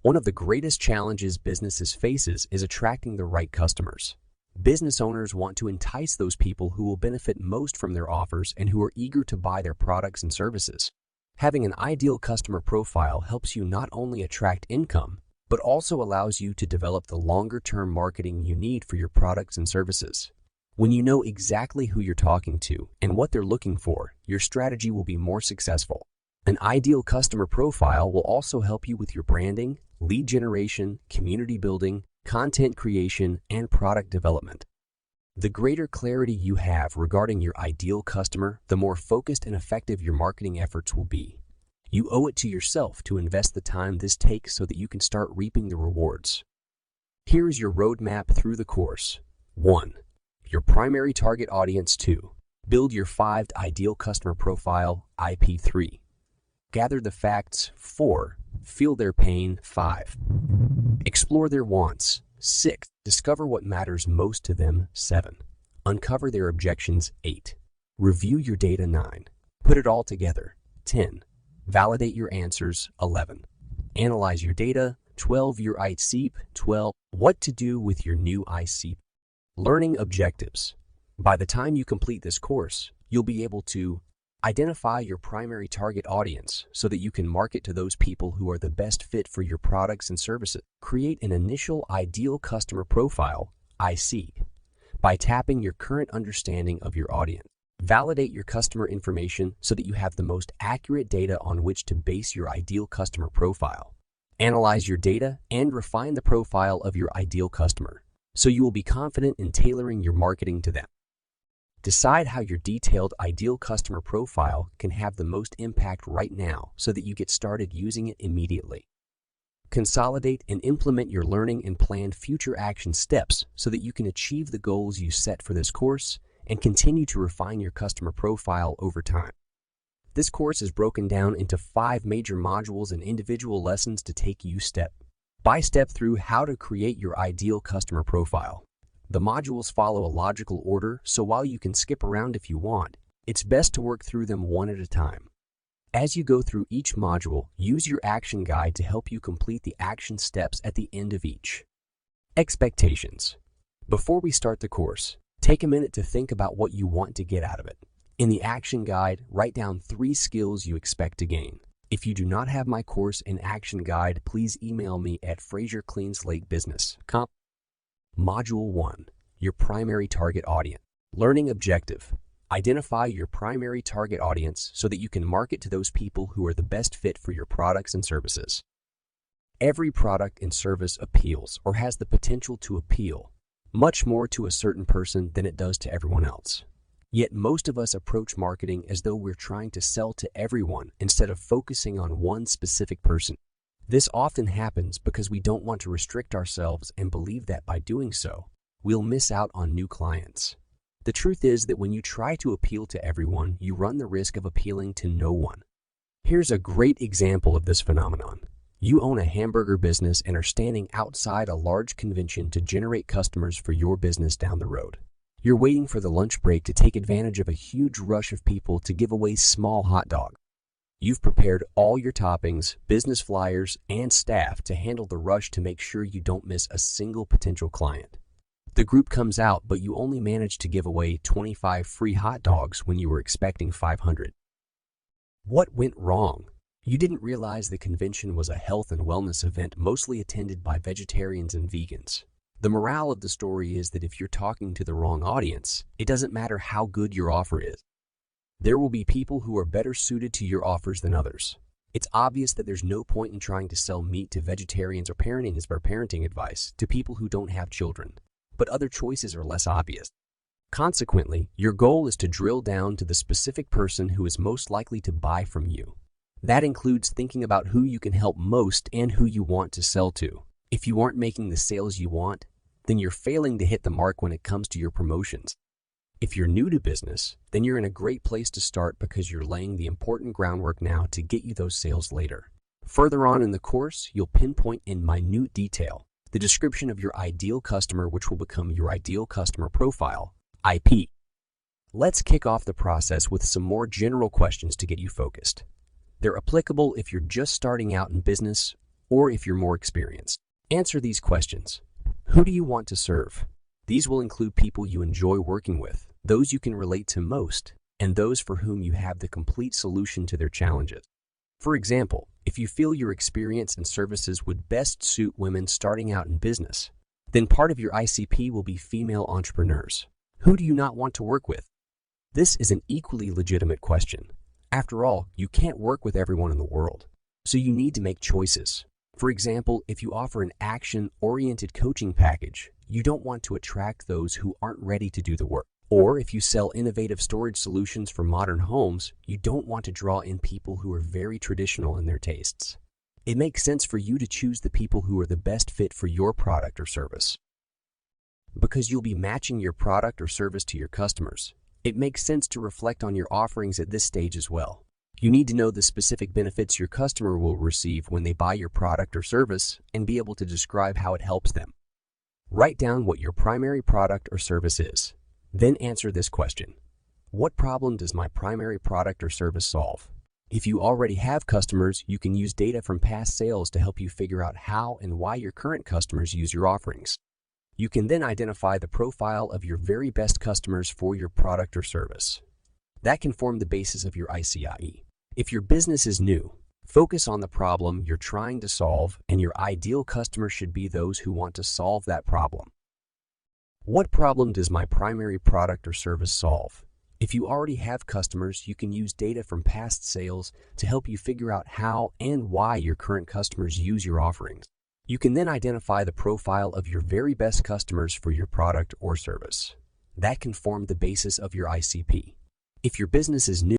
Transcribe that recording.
One of the greatest challenges businesses faces is attracting the right customers. Business owners want to entice those people who will benefit most from their offers and who are eager to buy their products and services. Having an ideal customer profile helps you not only attract income, but also allows you to develop the longer-term marketing you need for your products and services. When you know exactly who you're talking to and what they're looking for, your strategy will be more successful. An ideal customer profile will also help you with your branding, lead generation, community building, content creation, and product development. The greater clarity you have regarding your ideal customer, the more focused and effective your marketing efforts will be. You owe it to yourself to invest the time this takes so that you can start reaping the rewards. Here is your roadmap through the course. 1. Your primary target audience. 2. Build your 5 ideal customer profile, IP. 3. Gather the facts. 4. Feel their pain. 5. Explore their wants. 6. Discover what matters most to them. 7. Uncover their objections. 8. Review your data. 9. Put it all together. 10. Validate your answers. 11. Analyze your data. 12. Your ICP. 12. What to do with your new ICP. Learning objectives. By the time you complete this course, you'll be able to identify your primary target audience so that you can market to those people who are the best fit for your products and services. Create an initial ideal customer profile, IC, by tapping your current understanding of your audience. Validate your customer information so that you have the most accurate data on which to base your ideal customer profile. Analyze your data and refine the profile of your ideal customer so you will be confident in tailoring your marketing to them. Decide how your detailed ideal customer profile can have the most impact right now so that you get started using it immediately. Consolidate and implement your learning and plan future action steps so that you can achieve the goals you set for this course and continue to refine your customer profile over time. This course is broken down into 5 major modules and individual lessons to take you step by step through how to create your ideal customer profile. The modules follow a logical order, so while you can skip around if you want, it's best to work through them one at a time. As you go through each module, use your action guide to help you complete the action steps at the end of each. Expectations. Before we start the course, take a minute to think about what you want to get out of it. In the action guide, write down 3 skills you expect to gain. If you do not have my course and action guide, please email me at FrazierCleanSlateBusiness.com. Module 1. Your primary target audience. Learning objective. Identify your primary target audience so that you can market to those people who are the best fit for your products and services. Every product and service appeals or has the potential to appeal much more to a certain person than it does to everyone else. Yet most of us approach marketing as though we're trying to sell to everyone instead of focusing on one specific person. This often happens because we don't want to restrict ourselves and believe that by doing so, we'll miss out on new clients. The truth is that when you try to appeal to everyone, you run the risk of appealing to no one. Here's a great example of this phenomenon. You own a hamburger business and are standing outside a large convention to generate customers for your business down the road. You're waiting for the lunch break to take advantage of a huge rush of people to give away small hot dogs. You've prepared all your toppings, business flyers, and staff to handle the rush to make sure you don't miss a single potential client. The group comes out, but you only managed to give away 25 free hot dogs when you were expecting 500. What went wrong? You didn't realize the convention was a health and wellness event mostly attended by vegetarians and vegans. The morale of the story is that if you're talking to the wrong audience, it doesn't matter how good your offer is. There will be people who are better suited to your offers than others. It's obvious that there's no point in trying to sell meat to vegetarians or parenting advice to people who don't have children, but other choices are less obvious. Consequently, your goal is to drill down to the specific person who is most likely to buy from you. That includes thinking about who you can help most and who you want to sell to. If you aren't making the sales you want, then you're failing to hit the mark when it comes to your promotions. If you're new to business, then you're in a great place to start because you're laying the important groundwork now to get you those sales later. Further on in the course, you'll pinpoint in minute detail the description of your ideal customer, which will become your ideal customer profile, IP. Let's kick off the process with some more general questions to get you focused. They're applicable if you're just starting out in business or if you're more experienced. Answer these questions. Who do you want to serve? These will include people you enjoy working with, those you can relate to most, and those for whom you have the complete solution to their challenges. For example, if you feel your experience and services would best suit women starting out in business, then part of your ICP will be female entrepreneurs. Who do you not want to work with? This is an equally legitimate question. After all, you can't work with everyone in the world, so you need to make choices. For example, if you offer an action-oriented coaching package, you don't want to attract those who aren't ready to do the work. Or if you sell innovative storage solutions for modern homes, you don't want to draw in people who are very traditional in their tastes. It makes sense for you to choose the people who are the best fit for your product or service. Because you'll be matching your product or service to your customers, it makes sense to reflect on your offerings at this stage as well. You need to know the specific benefits your customer will receive when they buy your product or service and be able to describe how it helps them. Write down what your primary product or service is. Then answer this question. What problem does my primary product or service solve? If you already have customers, you can use data from past sales to help you figure out how and why your current customers use your offerings. You can then identify the profile of your very best customers for your product or service. That can form the basis of your ICIE. If your business is new, focus on the problem you're trying to solve, and your ideal customer should be those who want to solve that problem. What problem does my primary product or service solve? If you already have customers, you can use data from past sales to help you figure out how and why your current customers use your offerings. You can then identify the profile of your very best customers for your product or service. That can form the basis of your ICP. If your business is new,